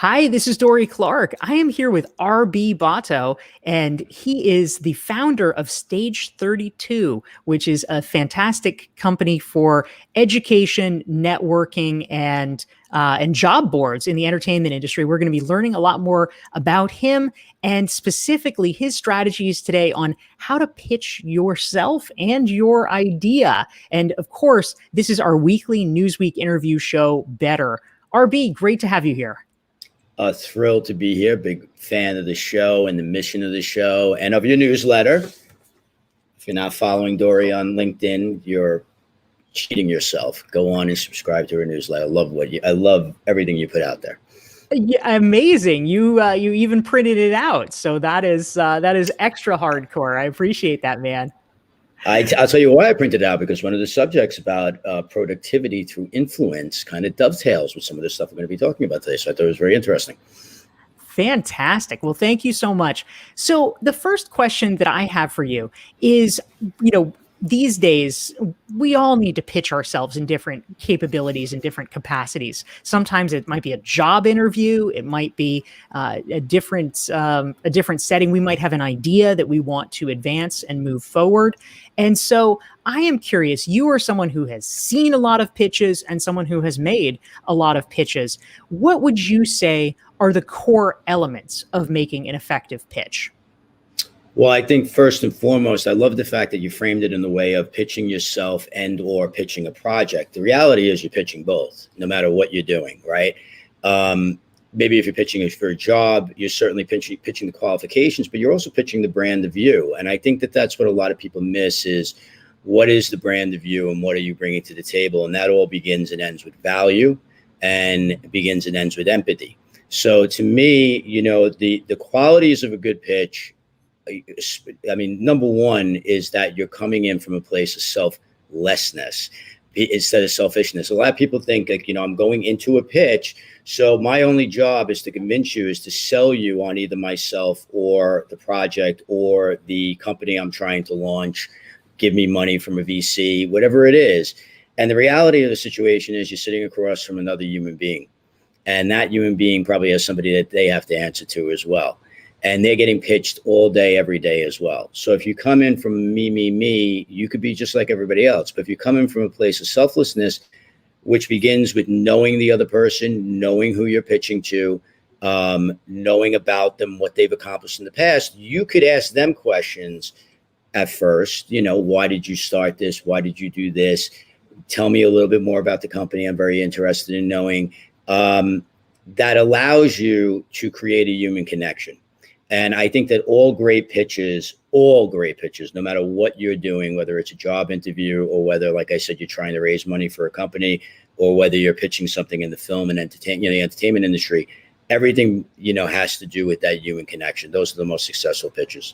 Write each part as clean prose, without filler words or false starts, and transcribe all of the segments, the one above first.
Hi, this is Dorie Clark. I am here with RB Botto, and he is the founder of Stage 32, which is a fantastic company for education, networking, and job boards in the entertainment industry. We're going to be learning a lot more about him and specifically his strategies today on how to pitch yourself and your idea. And of course, this is our weekly Newsweek interview show, Better. RB, great to have you here. Thrilled to be here. Big fan of the show and the mission of the show and of your newsletter. If you're not following Dorie on LinkedIn, you're cheating yourself. Go on and subscribe to her newsletter. I love everything you put out there. Yeah, amazing. You even printed it out. So that is extra hardcore. I appreciate that, man. I'll tell you why I printed it out, because one of the subjects about productivity through influence kind of dovetails with some of the stuff we're going to be talking about today. So I thought it was very interesting. Fantastic. Well, thank you so much. So the first question that I have for you is, these days, we all need to pitch ourselves in different capabilities and different capacities. Sometimes it might be a job interview. It might be a different setting. We might have an idea that we want to advance and move forward. And so I am curious, you are someone who has seen a lot of pitches and someone who has made a lot of pitches. What would you say are the core elements of making an effective pitch? Well, I think first and foremost, I love the fact that you framed it in the way of pitching yourself and or pitching a project. The reality is you're pitching both, no matter what you're doing, right? Maybe if you're pitching for a job, you're certainly pitching the qualifications, but you're also pitching the brand of you. And I think that that's what a lot of people miss is, what is the brand of you and what are you bringing to the table? And that all begins and ends with value and begins and ends with empathy. So to me, the qualities of a good pitch, I mean, number one is that you're coming in from a place of selflessness instead of selfishness. A lot of people think like, I'm going into a pitch, so my only job is to convince you, is to sell you on either myself or the project or the company I'm trying to launch, give me money from a VC, whatever it is. And the reality of the situation is you're sitting across from another human being, and that human being probably has somebody that they have to answer to as well. And they're getting pitched all day, every day as well. So if you come in from me, you could be just like everybody else. But if you come in from a place of selflessness, which begins with knowing the other person, knowing who you're pitching to, knowing about them, what they've accomplished in the past, you could ask them questions at first. Why did you start this? Why did you do this? Tell me a little bit more about the company. I'm very interested in knowing. That allows you to create a human connection. And I think that all great pitches, no matter what you're doing, whether it's a job interview or whether, like I said, you're trying to raise money for a company, or whether you're pitching something in the film and the entertainment industry, everything, has to do with that human connection. Those are the most successful pitches.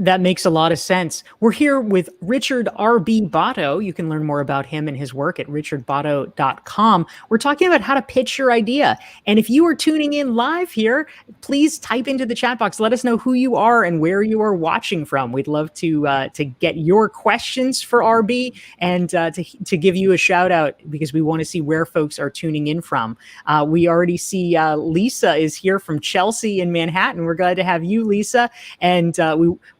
That makes a lot of sense. We're here with Richard R.B. Botto. You can learn more about him and his work at richardbotto.com. We're talking about how to pitch your idea. And if you are tuning in live here, please type into the chat box. Let us know who you are and where you are watching from. We'd love to get your questions for RB and to give you a shout out, because we want to see where folks are tuning in from. We already see Lisa is here from Chelsea in Manhattan. We're glad to have you, Lisa. And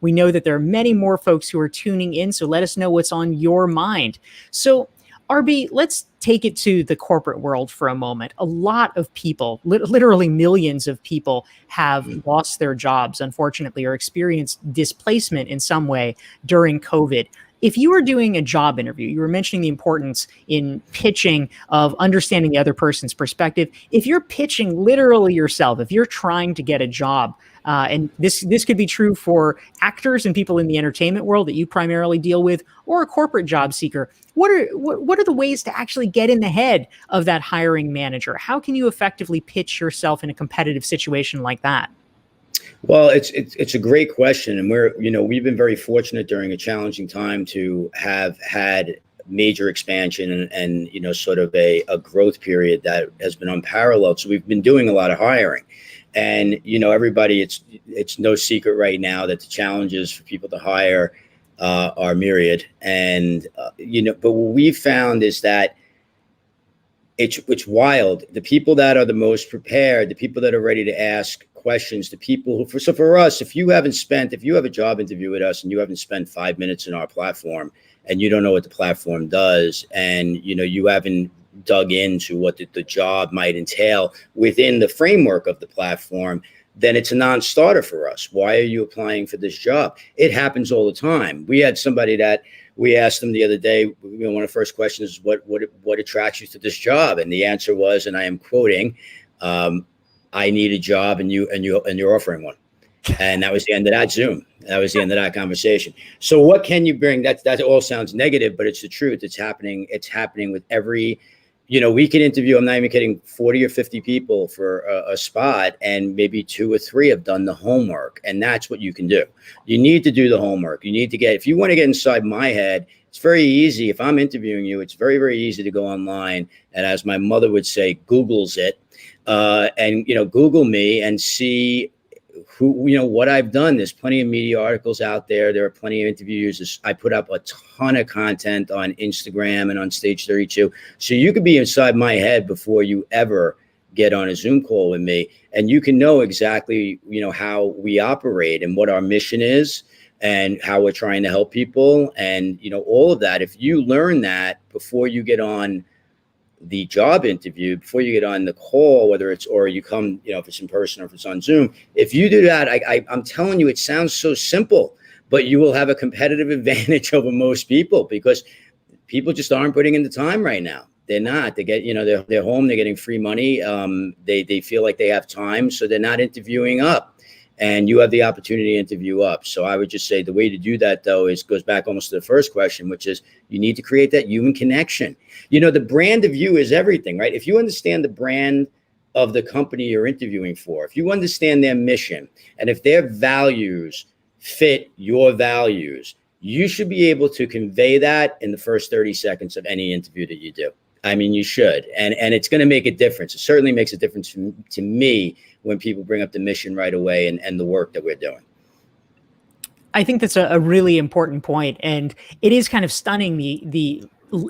we know that there are many more folks who are tuning in, so let us know what's on your mind. So, RB, let's take it to the corporate world for a moment. A lot of people, literally millions of people, have lost their jobs, unfortunately, or experienced displacement in some way during COVID. If you were doing a job interview, you were mentioning the importance in pitching of understanding the other person's perspective. If you're pitching literally yourself, if you're trying to get a job, and this could be true for actors and people in the entertainment world that you primarily deal with, or a corporate job seeker, what are the ways to actually get in the head of that hiring manager? How can you effectively pitch yourself in a competitive situation like that? Well, it's a great question, and we've been very fortunate during a challenging time to have had major expansion and sort of a growth period that has been unparalleled. So we've been doing a lot of hiring, and everybody, it's no secret right now that the challenges for people to hire are myriad. And but what we've found is that it's wild. The people that are the most prepared, the people that are ready to ask questions, the people who, so for us, if you have a job interview with us and you haven't spent 5 minutes in our platform and you don't know what the platform does, and you haven't dug into what the job might entail within the framework of the platform, then it's a non-starter for us. Why are you applying for this job? It happens all the time. We had somebody that we asked them the other day, one of the first questions is what attracts you to this job? And the answer was, and I am quoting, I need a job and you're offering one. And that was the end of that Zoom. That was the end of that conversation. So what can you bring? That all sounds negative, but it's the truth. It's happening. It's happening with every, we can interview, I'm not even kidding, 40 or 50 people for a spot, and maybe 2 or 3 have done the homework. And that's what you can do. You need to do the homework. You need to if you want to get inside my head, it's very easy. If I'm interviewing you, it's very, very easy to go online. And as my mother would say, Google's it. And Google me and see who, what I've done. There's plenty of media articles out there. There are plenty of interviews. I put up a ton of content on Instagram and on Stage 32. So you could be inside my head before you ever get on a Zoom call with me. And you can know exactly, how we operate and what our mission is and how we're trying to help people. And, all of that, if you learn that before you get on the job interview, before you get on the call, whether it's, or you come, if it's in person or if it's on Zoom, if you do that, I'm telling you, it sounds so simple, but you will have a competitive advantage over most people, because people just aren't putting in the time right now. They're not. They get, they're home, they're getting free money. They feel like they have time, so they're not interviewing up. And you have the opportunity to interview up. So I would just say the way to do that, though, goes back almost to the first question, which is you need to create that human connection. The brand of you is everything, right? If you understand the brand of the company you're interviewing for, if you understand their mission, and if their values fit your values, you should be able to convey that in the first 30 seconds of any interview that you do. I mean, you should. And it's going to make a difference. It certainly makes a difference to me when people bring up the mission right away and the work that we're doing. I think that's a really important point. And it is kind of stunning, the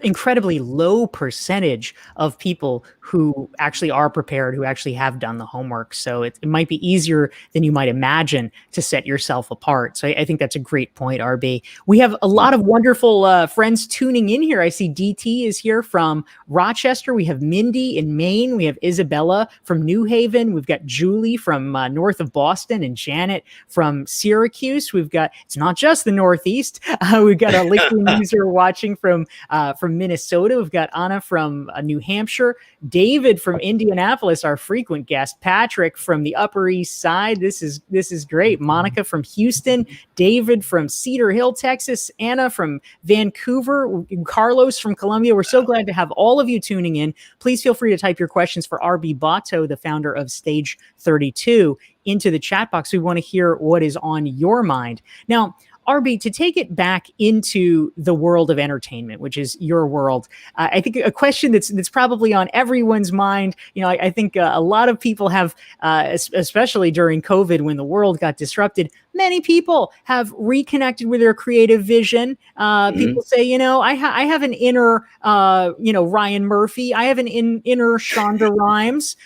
incredibly low percentage of people who actually are prepared, who actually have done the homework. So it might be easier than you might imagine to set yourself apart. So I think that's a great point, RB. We have a lot of wonderful friends tuning in here. I see DT is here from Rochester. We have Mindy in Maine. We have Isabella from New Haven. We've got Julie from north of Boston, and Janet from Syracuse. We've got, it's not just the Northeast. We've got a LinkedIn user watching from Minnesota. We've got Anna from New Hampshire, David from Indianapolis, our frequent guest, Patrick from the Upper East Side. This is great. Monica from Houston, David from Cedar Hill, Texas, Anna from Vancouver, Carlos from Colombia. We're so glad to have all of you tuning in. Please feel free to type your questions for RB Botto, the founder of Stage 32, into the chat box. We want to hear what is on your mind. Now, RB, to take it back into the world of entertainment, which is your world, I think a question that's probably on everyone's mind. I think a lot of people have, especially during COVID when the world got disrupted, many people have reconnected with their creative vision. People say, I have an inner, Ryan Murphy. I have an inner Shonda Rhimes.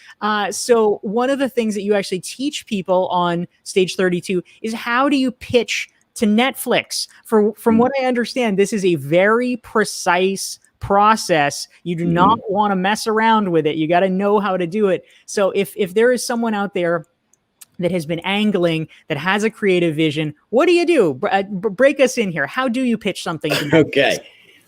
So one of the things that you actually teach people on Stage 32 is how do you pitch to Netflix. From what I understand, this is a very precise process. You do not want to mess around with it. You got to know how to do it. So if there is someone out there that has been angling, that has a creative vision, what do you do? Break us in here. How do you pitch something to Netflix? Okay.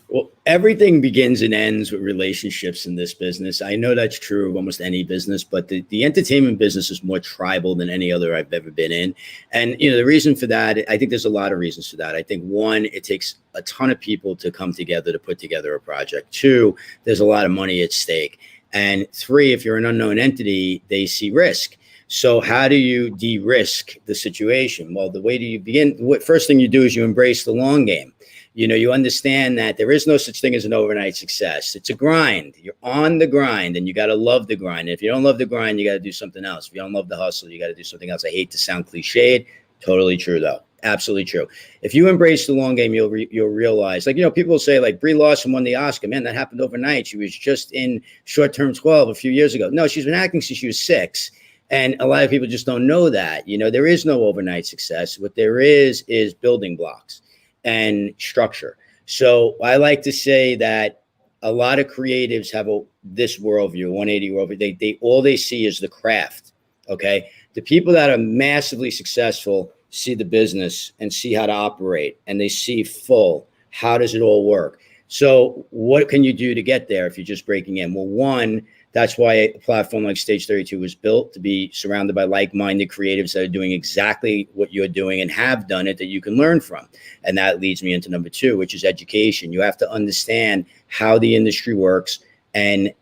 Well, everything begins and ends with relationships in this business. I know that's true of almost any business, but the entertainment business is more tribal than any other I've ever been in. And, the reason for that, I think there's a lot of reasons for that. I think 1, it takes a ton of people to come together to put together a project. 2, there's a lot of money at stake. And 3, if you're an unknown entity, they see risk. So how do you de-risk the situation? Well, the way do you begin? First thing you do is you embrace the long game. You understand that there is no such thing as an overnight success. It's a grind. You're on the grind, and you got to love the grind. And if you don't love the grind, you got to do something else. If you don't love the hustle, you got to do something else. I hate to sound cliched. Totally true, though. Absolutely true. If you embrace the long game, you'll realize, like, people will say, like, Brie Larson won the Oscar. Man, that happened overnight. She was just in Short Term 12 a few years ago. No, she's been acting since she was 6. And a lot of people just don't know that. There is no overnight success. What there is building blocks and structure. So I like to say that a lot of creatives have this worldview, 180 worldview. They all they see is the craft. Okay. The people that are massively successful see the business and see how to operate, and they see full. How does it all work? So what can you do to get there if you're just breaking in? Well, one, that's why a platform like Stage 32 was built, to be surrounded by like-minded creatives that are doing exactly what you're doing and have done it, that you can learn from. And that leads me into number 2, which is education. You have to understand how the industry works, and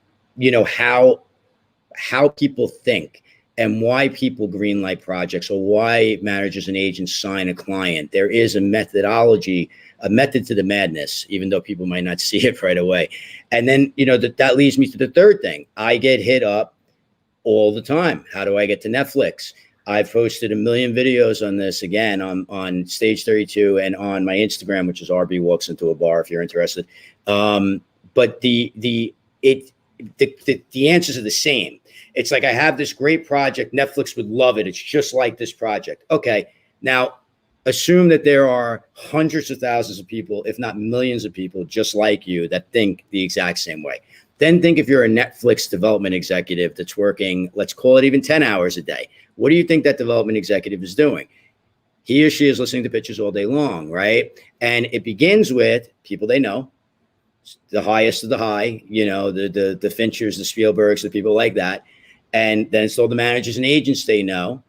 how people think, and why people greenlight projects, or why managers and agents sign a client. There is a methodology, a method to the madness, even though people might not see it right away. And then, that leads me to the third thing. I get hit up all the time. How do I get to Netflix? I've posted 1 million videos on this, again, on Stage 32 and on my Instagram, which is RB Walks Into a Bar, if you're interested. But the answers are the same. It's like, I have this great project. Netflix would love it. It's just like this project. Okay. Now, assume that there are hundreds of thousands of people, if not millions of people, just like you, that think the exact same way. Then think if you're a Netflix development executive that's working, let's call it even 10 hours a day. What do you think that development executive is doing? He or she is listening to pitches all day long, right? And it begins with people they know, the highest of the high, the Finchers, the Spielbergs, the people like that. And then it's all the managers and agents they know,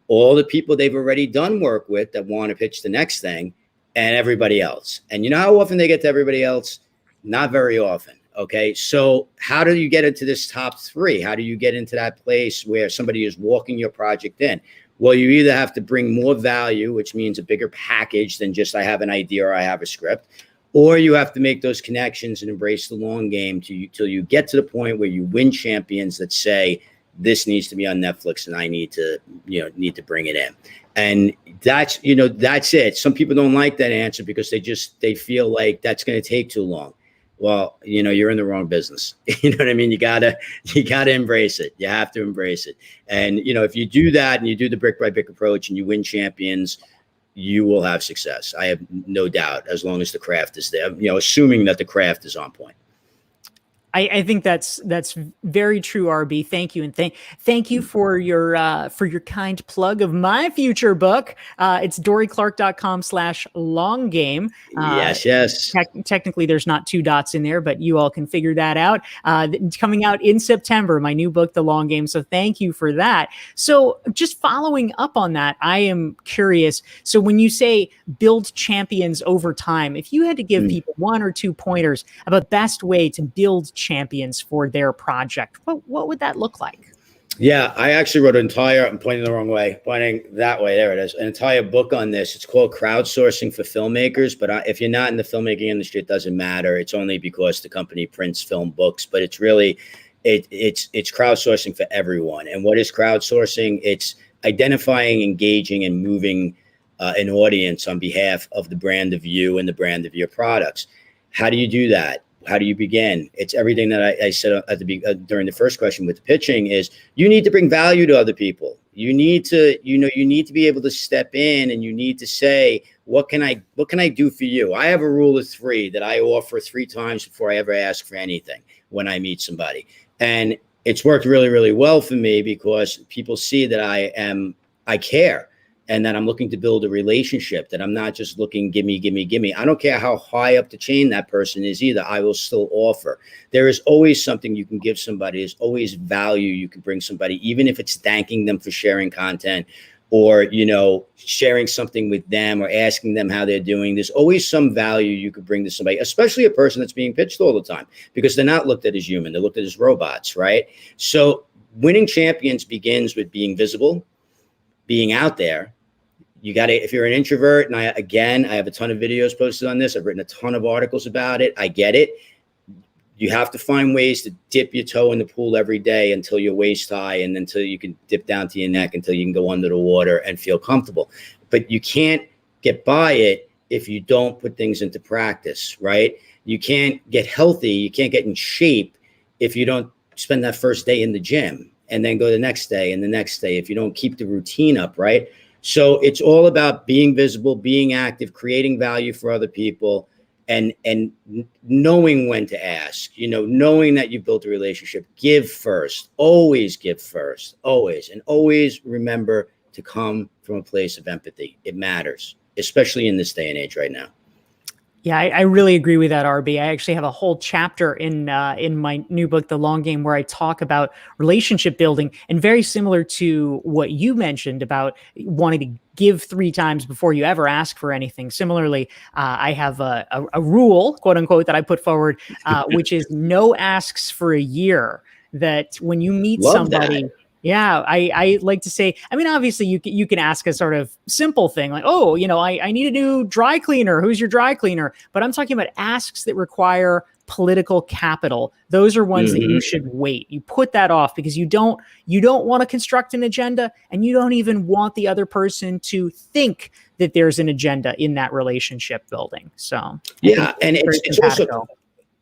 all the people they've already done work with that want to pitch the next thing, and everybody else. And you know how often they get to everybody else? Not very often. Okay. So how do you get into this top 3? How do you get into that place where somebody is walking your project in? Well, you either have to bring more value, which means a bigger package than just I have an idea or I have a script, or you have to make those connections and embrace the long game till you get to the point where you win champions that say, this needs to be on Netflix and I need to bring it in. And that's it. Some people don't like that answer because they feel like that's going to take too long. Well, you're in the wrong business. You know what I mean? You gotta embrace it. You have to embrace it. And, if you do that and you do the brick by brick approach and you win champions, you will have success. I have no doubt, as long as the craft is there, assuming that the craft is on point. I think that's very true, RB. Thank you, and thank you for your kind plug of my future book. It's DorieClark.com/long game. Yes. Technically, there's not 2 dots in there, but you all can figure that out. It's coming out in September, my new book, The Long Game. So thank you for that. So just following up on that, I am curious. So when you say build champions over time, if you had to give people 1 or 2 pointers about best way to build champions for their project, what would that look like? Yeah, I actually wrote I'm pointing the wrong way, pointing that way. There it is. An entire book on this. It's called Crowdsourcing for Filmmakers. But if you're not in the filmmaking industry, it doesn't matter. It's only because the company prints film books. But it's really, it's crowdsourcing for everyone. And what is crowdsourcing? It's identifying, engaging, and moving an audience on behalf of the brand of you and the brand of your products. How do you do that? How do you begin? It's everything that I said during the first question with the pitching is you need to bring value to other people. You need to, you need to be able to step in and you need to say, what can I do for you? I have a rule of 3 that I offer 3 times before I ever ask for anything when I meet somebody. And it's worked really, really well for me because people see that I care. And that I'm looking to build a relationship, that I'm not just looking, gimme. I don't care how high up the chain that person is either. I will still offer. There is always something you can give somebody. There's always value you can bring somebody, even if it's thanking them for sharing content or, sharing something with them or asking them how they're doing. There's always some value you could bring to somebody, especially a person that's being pitched all the time, because they're not looked at as human. They're looked at as robots, right? So winning champions begins with being visible, being out there. You got to, if you're an introvert, and I have a ton of videos posted on this. I've written a ton of articles about it. I get it. You have to find ways to dip your toe in the pool every day until you're waist high and until you can dip down to your neck until you can go under the water and feel comfortable. But you can't get by it if you don't put things into practice, right? You can't get healthy, you can't get in shape if you don't spend that first day in the gym and then go the next day and the next day, if you don't keep the routine up, right? So it's all about being visible, being active, creating value for other people, and knowing when to ask, knowing that you built a relationship. Give first, always give first, always. And always remember to come from a place of empathy. It matters, especially in this day and age right now. Yeah, I really agree with that, RB. I actually have a whole chapter in my new book, The Long Game, where I talk about relationship building, and very similar to what you mentioned about wanting to give 3 times before you ever ask for anything. Similarly, I have a rule, quote unquote, that I put forward, which is no asks for a year. That when you meet Love somebody. that. Yeah, I like to say, I mean, obviously you can ask a sort of simple thing like, oh, I need a new dry cleaner. Who's your dry cleaner? But I'm talking about asks that require political capital. Those are ones that you should wait. You put that off because you don't want to construct an agenda, and you don't even want the other person to think that there's an agenda in that relationship building. So yeah, and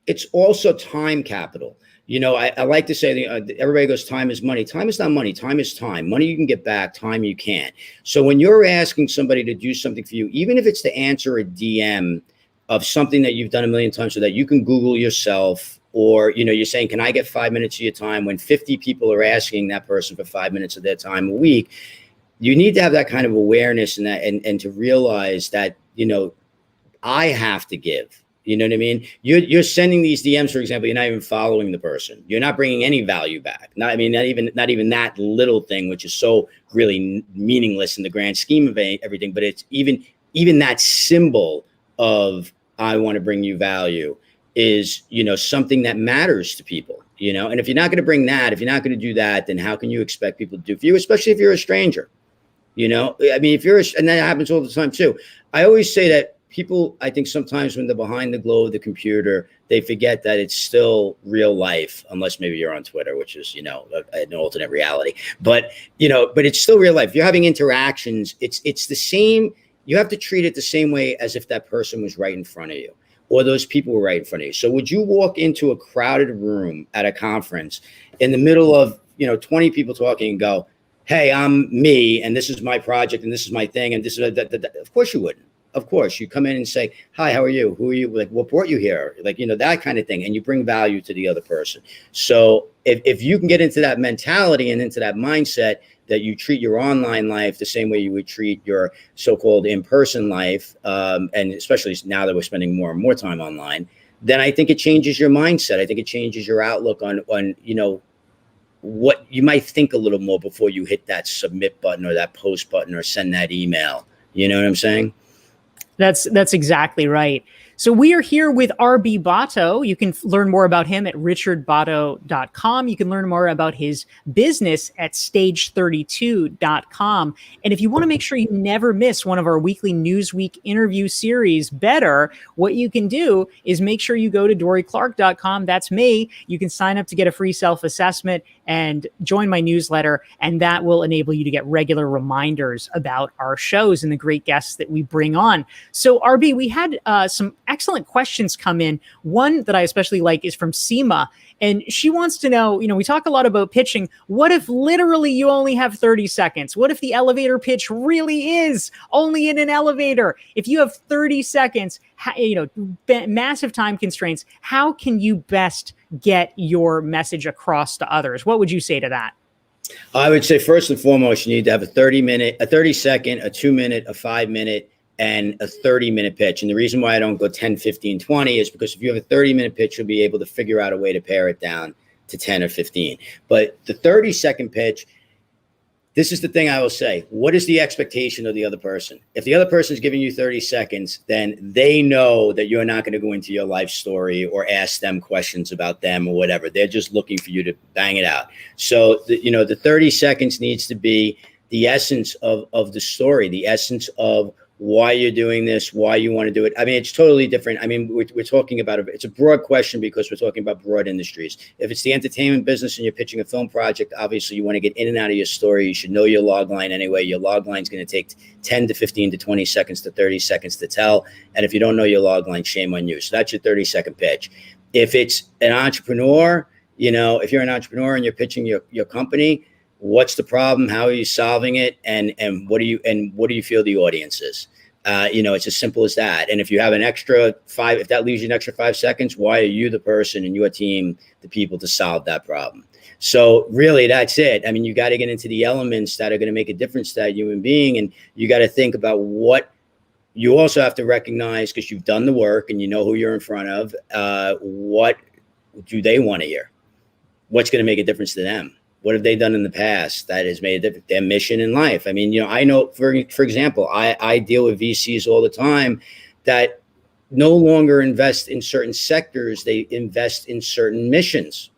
it's also time capital. I like to say, everybody goes, time is money. Time is not money. Time is time. Money you can get back, time you can't. So when you're asking somebody to do something for you, even if it's to answer a DM of something that you've done a million times so that you can Google yourself, or, you're saying, can I get 5 minutes of your time, when 50 people are asking that person for 5 minutes of their time a week, you need to have that kind of awareness and to realize that, I have to give. You know what I mean? You're sending these DMs, for example, you're not even following the person. You're not bringing any value back. Not even that little thing, which is so really meaningless in the grand scheme of everything. But it's even that symbol of, I want to bring you value, is, something that matters to people, and if you're not going to bring that, if you're not going to do that, then how can you expect people to do for you, especially if you're a stranger? I mean, and that happens all the time too. I always say that people, I think sometimes when they're behind the glow of the computer, they forget that it's still real life, unless maybe you're on Twitter, which is, an alternate reality. But it's still real life. You're having interactions. It's the same. You have to treat it the same way as if that person was right in front of you, or those people were right in front of you. So would you walk into a crowded room at a conference in the middle of, 20 people talking and go, hey, I'm me, and this is my project, and this is my thing, and this is that? Of course you wouldn't. Of course, you come in and say, hi, how are you? Who are you? Like, what brought you here? Like, that kind of thing. And you bring value to the other person. So if you can get into that mentality and into that mindset that you treat your online life the same way you would treat your so-called in-person life, and especially now that we're spending more and more time online, then I think it changes your mindset. I think it changes your outlook on what you might think a little more before you hit that submit button or that post button or send that email. You know what I'm saying? That's exactly right. So we are here with RB Botto. You can learn more about him at richardbotto.com. You can learn more about his business at stage32.com. And if you want to make sure you never miss one of our weekly Newsweek interview series, Better, what you can do is make sure you go to dorieclark.com. That's me. You can sign up to get a free self-assessment and join my newsletter, and that will enable you to get regular reminders about our shows and the great guests that we bring on. So, RB, we had some excellent questions come in. One that I especially like is from Seema, and she wants to know, we talk a lot about pitching. What if literally you only have 30 seconds? What if the elevator pitch really is only in an elevator? If you have 30 seconds, massive time constraints, how can you best get your message across to others? What would you say to that? I would say first and foremost, you need to have a 30-second, a 2-minute, a 5-minute, and a 30-minute pitch. And the reason why I don't go 10, 15, 20 is because if you have a 30-minute pitch, you'll be able to figure out a way to pare it down to 10 or 15. But the 30-second pitch, this is the thing I will say. What is the expectation of the other person? If the other person is giving you 30 seconds, then they know that you're not going to go into your life story or ask them questions about them or whatever. They're just looking for you to bang it out. So, the 30 seconds needs to be the essence of the story, the essence of why you're doing this, why you want to do it. I mean, it's totally different. I mean, we're talking about it's a broad question because we're talking about broad industries. If it's the entertainment business and you're pitching a film project, obviously you want to get in and out of your story. You should know your log line anyway. Your log line is going to take 10 to 15 to 20 seconds to 30 seconds to tell. And if you don't know your log line, shame on you. So that's your 30-second pitch. If it's an entrepreneur, if you're an entrepreneur and you're pitching your company, what's the problem? How are you solving it? And what do you feel the audience is? It's as simple as that. And if you have an extra if that leaves you an extra 5 seconds, why are you the person and your team the people to solve that problem? So really, that's it. I mean, you got to get into the elements that are going to make a difference to that human being. And you got to think about what you also have to recognize, because you've done the work and you know who you're in front of. What do they want to hear? What's going to make a difference to them? What have they done in the past that has made a difference? Their mission in life. I mean, I know, for example, I deal with VCs all the time that no longer invest in certain sectors. They invest in certain missions.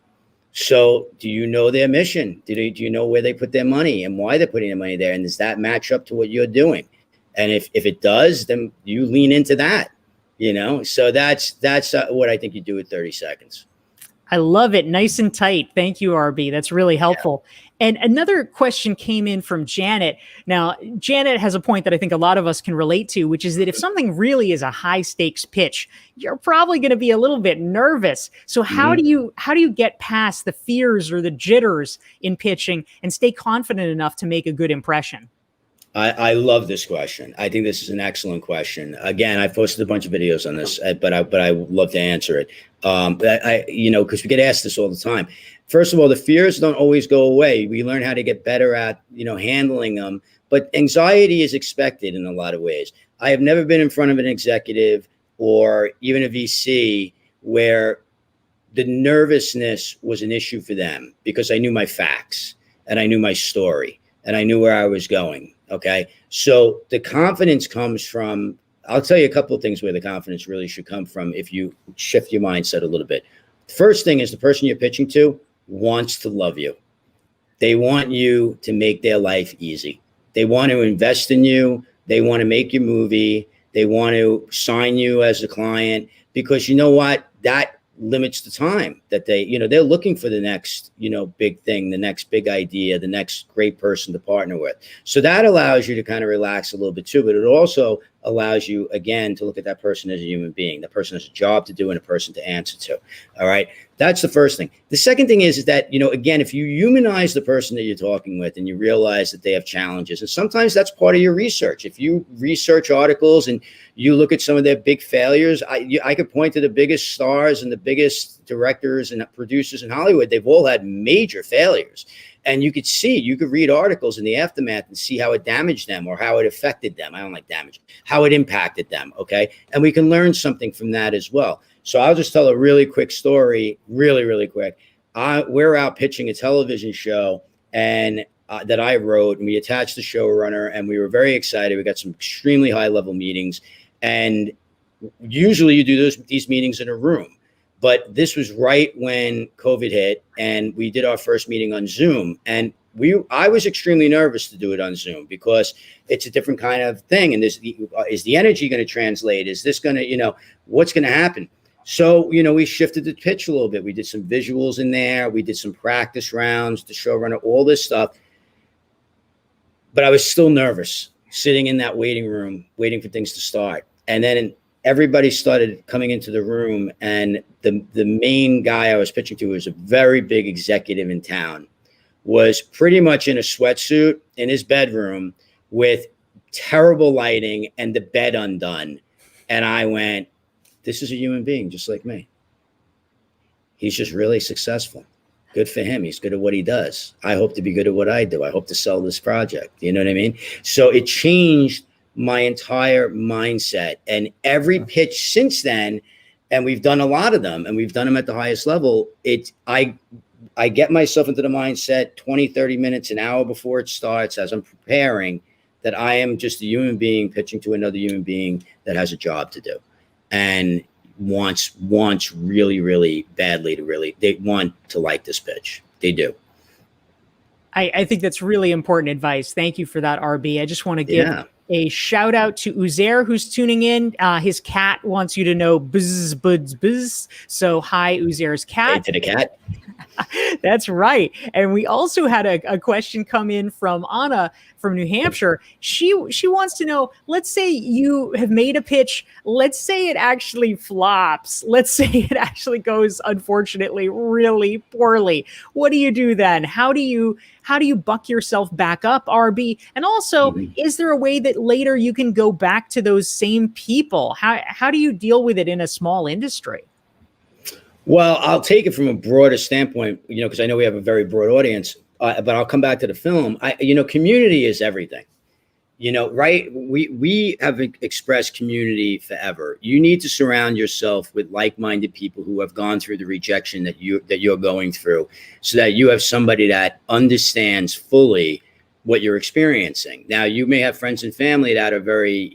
So do you know their mission? Do you know where they put their money and why they're putting their money there? And does that match up to what you're doing? And if it does, then you lean into that, So that's what I think you do with 30 seconds. I love it. Nice and tight. Thank you, RB. That's really helpful. Yeah. And another question came in from Janet. Now, Janet has a point that I think a lot of us can relate to, which is that if something really is a high stakes pitch, you're probably going to be a little bit nervous. So how do you get past the fears or the jitters in pitching and stay confident enough to make a good impression? I love this question. I think this is an excellent question. Again, I posted a bunch of videos on this, but I would love to answer it. Because we get asked this all the time. First of all, the fears don't always go away. We learn how to get better at, handling them. But anxiety is expected in a lot of ways. I have never been in front of an executive or even a VC where the nervousness was an issue for them, because I knew my facts and I knew my story and I knew where I was going. Okay. So the confidence comes from, I'll tell you a couple of things where the confidence really should come from if you shift your mindset a little bit. First thing is, the person you're pitching to wants to love you. They want you to make their life easy. They want to invest in you. They want to make your movie. They want to sign you as a client, because you know what? That limits the time that they're looking for the next, big thing, the next big idea, the next great person to partner with. So that allows you to kind of relax a little bit too, but it also allows you, again, to look at that person as a human being. The person has a job to do and a person to answer to. All right. That's the first thing. The second thing is that, again, if you humanize the person that you're talking with and you realize that they have challenges, and sometimes that's part of your research. If you research articles and you look at some of their big failures, I could point to the biggest stars and the biggest directors and producers in Hollywood. They've all had major failures. And you could read articles in the aftermath and see how it damaged them or how it affected them. I don't like damage, how it impacted them. Okay. And we can learn something from that as well. So I'll just tell a really quick story, really, really quick. We're out pitching a television show and that I wrote, and we attached the showrunner, and we were very excited. We got some extremely high level meetings, and usually you do these meetings in a room. But this was right when COVID hit, and we did our first meeting on Zoom. And I was extremely nervous to do it on Zoom because it's a different kind of thing. And is the energy going to translate? Is this going to, what's going to happen? So, we shifted the pitch a little bit. We did some visuals in there. We did some practice rounds, the showrunner, all this stuff. But I was still nervous sitting in that waiting room, waiting for things to start. And then everybody started coming into the room, and the main guy I was pitching to was a very big executive in town, was pretty much in a sweatsuit in his bedroom with terrible lighting and the bed undone. And I went, this is a human being just like me. He's just really successful. Good for him. He's good at what he does. I hope to be good at what I do. I hope to sell this project. You know what I mean? So it changed my entire mindset, and every pitch since then, and we've done a lot of them, and we've done them at the highest level. I get myself into the mindset 20, 30 minutes, an hour before it starts, as I'm preparing, that I am just a human being pitching to another human being that has a job to do and wants really, really badly they want to like this pitch. They do. I think that's really important advice. Thank you for that, RB. I just want to give A shout out to Uzair who's tuning in. His cat wants you to know buzz, buzz, buzz. So hi, Uzair's cat. Hey to the cat. That's right. And we also had a question come in from Anna from New Hampshire. She wants to know, let's say you have made a pitch. Let's say it actually flops. Let's say it actually goes, unfortunately, really poorly. What do you do then? How do you buck yourself back up, RB? And also, is there a way that later you can go back to those same people? How do you deal with it in a small industry? Well, I'll take it from a broader standpoint, because I know we have a very broad audience, but I'll come back to the film. Community is everything, right? We have expressed community forever. You need to surround yourself with like-minded people who have gone through the rejection that you're going through, so that you have somebody that understands fully what you're experiencing. Now, you may have friends and family that are very,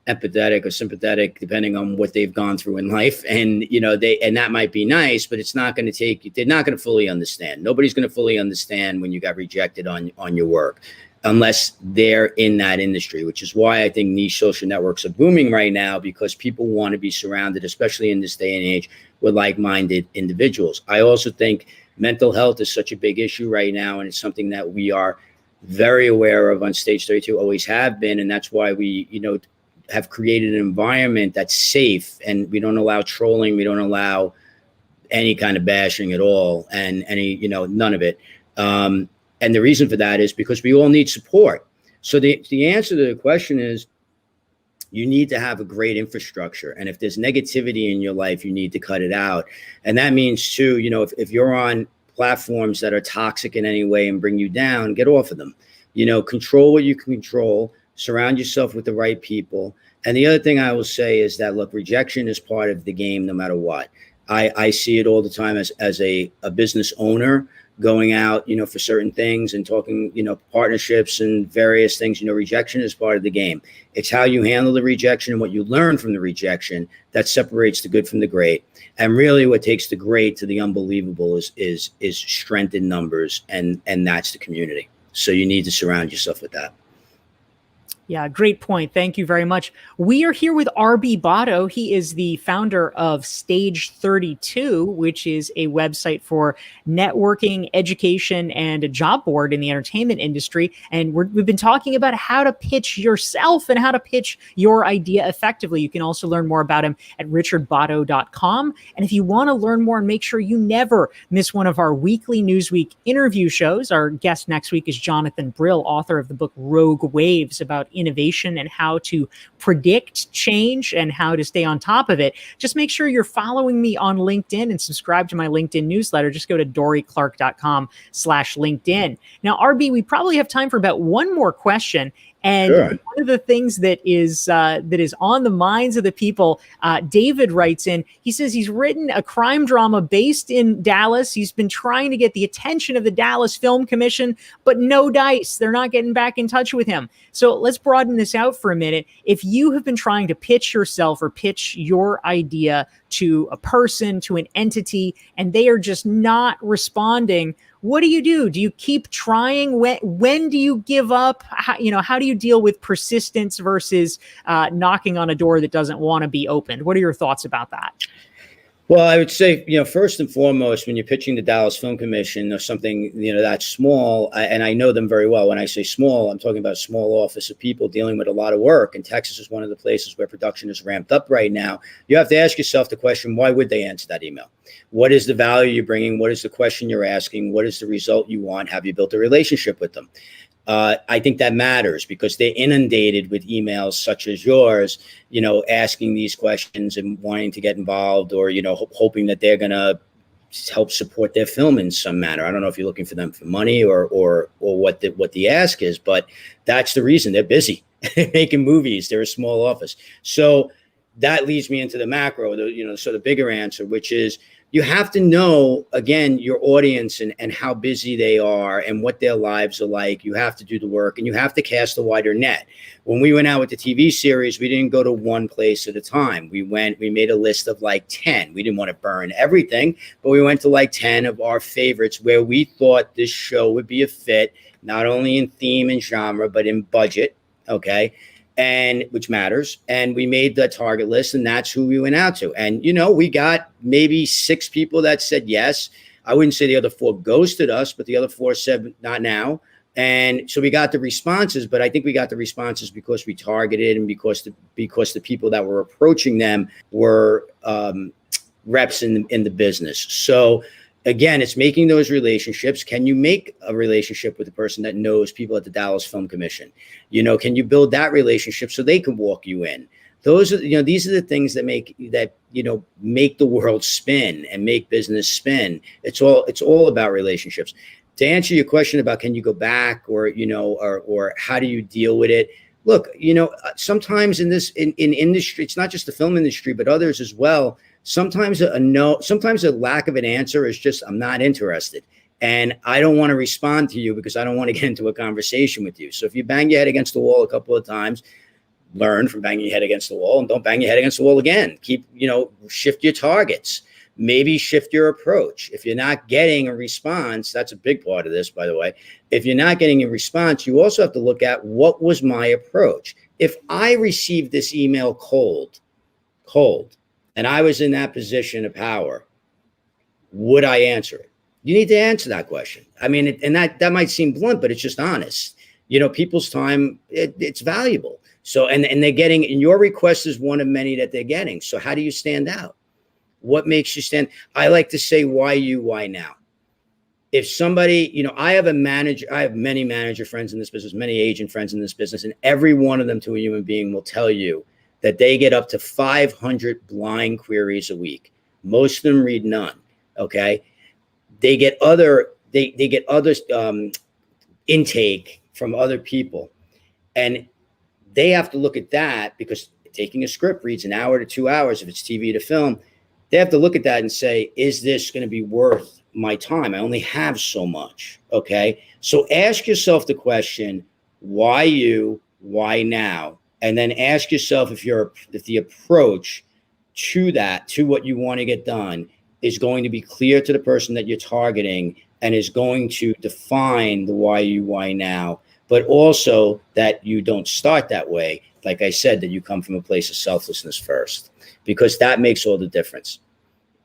empathetic or sympathetic, depending on what they've gone through in life. And, and that might be nice, but it's not going to they're not going to fully understand. Nobody's going to fully understand when you got rejected on your work, unless they're in that industry, which is why I think niche social networks are booming right now, because people want to be surrounded, especially in this day and age, with like-minded individuals. I also think mental health is such a big issue right now, and it's something that we are very aware of on Stage 32, always have been. And that's why we, have created an environment that's safe, and we don't allow trolling. We don't allow any kind of bashing at all, and none of it. And the reason for that is because we all need support. So the answer to the question is, you need to have a great infrastructure. And if there's negativity in your life, you need to cut it out. And that means too, if you're on platforms that are toxic in any way and bring you down, get off of them. Control what you can control. Surround yourself with the right people. And the other thing I will say is that, look, rejection is part of the game no matter what. I see it all the time as a business owner going out, for certain things and talking, partnerships and various things. Rejection is part of the game. It's how you handle the rejection and what you learn from the rejection that separates the good from the great. And really what takes the great to the unbelievable is strength in numbers. And that's the community. So you need to surround yourself with that. Yeah, great point. Thank you very much. We are here with RB Botto. He is the founder of Stage 32, which is a website for networking, education, and a job board in the entertainment industry. And we've been talking about how to pitch yourself and how to pitch your idea effectively. You can also learn more about him at richardbotto.com. And if you want to learn more and make sure you never miss one of our weekly Newsweek interview shows, our guest next week is Jonathan Brill, author of the book Rogue Waves, about innovation and how to predict change and how to stay on top of it. Just make sure you're following me on LinkedIn and subscribe to my LinkedIn newsletter. Just go to dorieclark.com/LinkedIn. Now, RB, we probably have time for about one more question. And sure. One of the things that is on the minds of the people, David writes in, he says he's written a crime drama based in Dallas. He's been trying to get the attention of the Dallas Film Commission, but no dice. They're not getting back in touch with him. So let's broaden this out for a minute. If you have been trying to pitch yourself or pitch your idea to a person, to an entity, and they are just not responding, what do you do? Do you keep trying? When do you give up? How do you deal with persistence versus knocking on a door that doesn't want to be opened? What are your thoughts about that? Well, I would say, first and foremost, when you're pitching the Dallas Film Commission or something, that's small, and I know them very well. When I say small, I'm talking about a small office of people dealing with a lot of work. And Texas is one of the places where production is ramped up right now. You have to ask yourself the question, why would they answer that email? What is the value you're bringing? What is the question you're asking? What is the result you want? Have you built a relationship with them? I think that matters because they're inundated with emails such as yours, asking these questions and wanting to get involved or, hoping that they're going to help support their film in some manner. I don't know if you're looking for them for money or what the ask is, but that's the reason. They're busy making movies. They're a small office. So that leads me into the macro, the sort of bigger answer, which is, you have to know, again, your audience and how busy they are and what their lives are like. You have to do the work and you have to cast a wider net. When we went out with the TV series, we didn't go to one place at a time. We made a list of like 10. We didn't want to burn everything, but we went to like 10 of our favorites where we thought this show would be a fit, not only in theme and genre, but in budget. Okay. And which matters. And we made the target list, and that's who we went out to. And, you know, we got maybe 6 people that said yes. I wouldn't say the other 4 ghosted us, but the other 4 said not now. And so we got the responses, but I think we got the responses because we targeted, and because the people that were approaching them were reps in the business. So again, it's making those relationships. Can you make a relationship with the person that knows people at the Dallas Film Commission? You know, can you build that relationship so they can walk you in? Those are, you know, these are the things that make the world spin and make business spin. It's all about relationships. To answer your question about can you go back, or, you know, or how do you deal with it? Look, you know, sometimes in industry, it's not just the film industry, but others as well. Sometimes sometimes a lack of an answer is just, I'm not interested. And I don't want to respond to you because I don't want to get into a conversation with you. So if you bang your head against the wall a couple of times, learn from banging your head against the wall, and don't bang your head against the wall again. Keep, you know, shift your targets. Maybe shift your approach. If you're not getting a response, that's a big part of this, by the way. If you're not getting a response, you also have to look at, what was my approach? If I received this email cold, and I was in that position of power, would I answer it? You need to answer that question. I mean, and that might seem blunt, but it's just honest. You know, people's time, it's valuable. So, and they're getting, and your request is one of many that they're getting. So how do you stand out? What makes you stand? I like to say, why you, why now? If somebody, you know, I have many manager friends in this business, many agent friends in this business, and every one of them to a human being will tell you that they get up to 500 blind queries a week. Most of them read none. Okay. They get other intake from other people. And they have to look at that, because taking a script reads an hour to 2 hours. If it's TV to film, they have to look at that and say, is this going to be worth my time? I only have so much. Okay. So ask yourself the question, why you, why now? And then ask yourself if the approach to what you want to get done is going to be clear to the person that you're targeting, and is going to define the why you, why now, but also that you don't start that way. Like I said, that you come from a place of selflessness first, because that makes all the difference.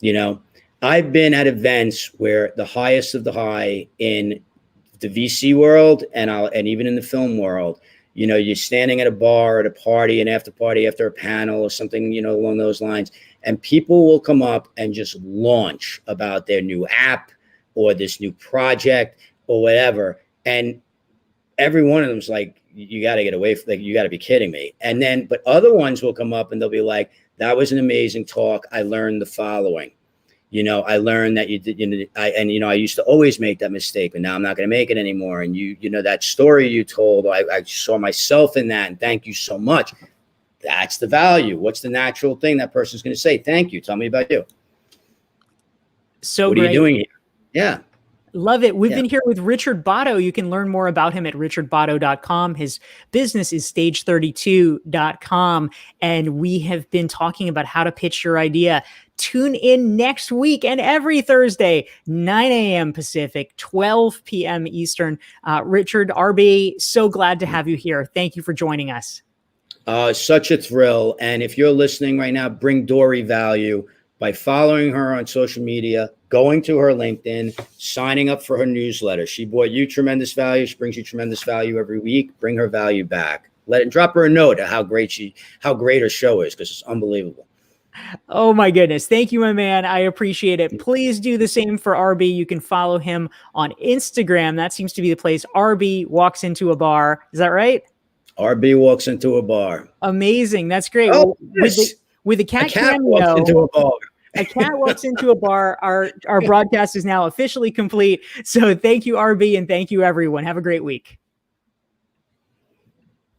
You know, I've been at events where the highest of the high in the VC world and even in the film world, you know, you're standing at a bar, at a party, an after party, after a panel or something, you know, along those lines, and people will come up and just launch about their new app or this new project or whatever. And every one of them's like, you got to get away from, like, you got to be kidding me. And then, but other ones will come up and they'll be like, that was an amazing talk. I learned the following. You know, I learned that you did, you know, I used to always make that mistake, but now I'm not going to make it anymore. And you know, that story you told, I saw myself in that, and thank you so much. That's the value. What's the natural thing that person's going to say? Thank you. Tell me about you. So what great. Are you doing here? Yeah. Love it. We've been here with Richard Botto. You can learn more about him at richardbotto.com. His business is stage32.com. And we have been talking about how to pitch your idea. Tune in next week and every Thursday, 9 a.m. Pacific, 12 p.m. Eastern. Richard, RB, so glad to have you here. Thank you for joining us. Such a thrill. And if you're listening right now, bring Dorie value by following her on social media, going to her LinkedIn, signing up for her newsletter. She brought you tremendous value. She brings you tremendous value every week. Bring her value back. Drop her a note of how great her show is, because it's unbelievable. Oh my goodness. Thank you, my man. I appreciate it. Please do the same for RB. You can follow him on Instagram. That seems to be the place. RB walks into a bar. Is that right? RB walks into a bar. Amazing. That's great. Oh, well, with the cat walks into a bar. A cat walks into a bar. Our broadcast is now officially complete. So thank you, RB, and thank you, everyone. Have a great week.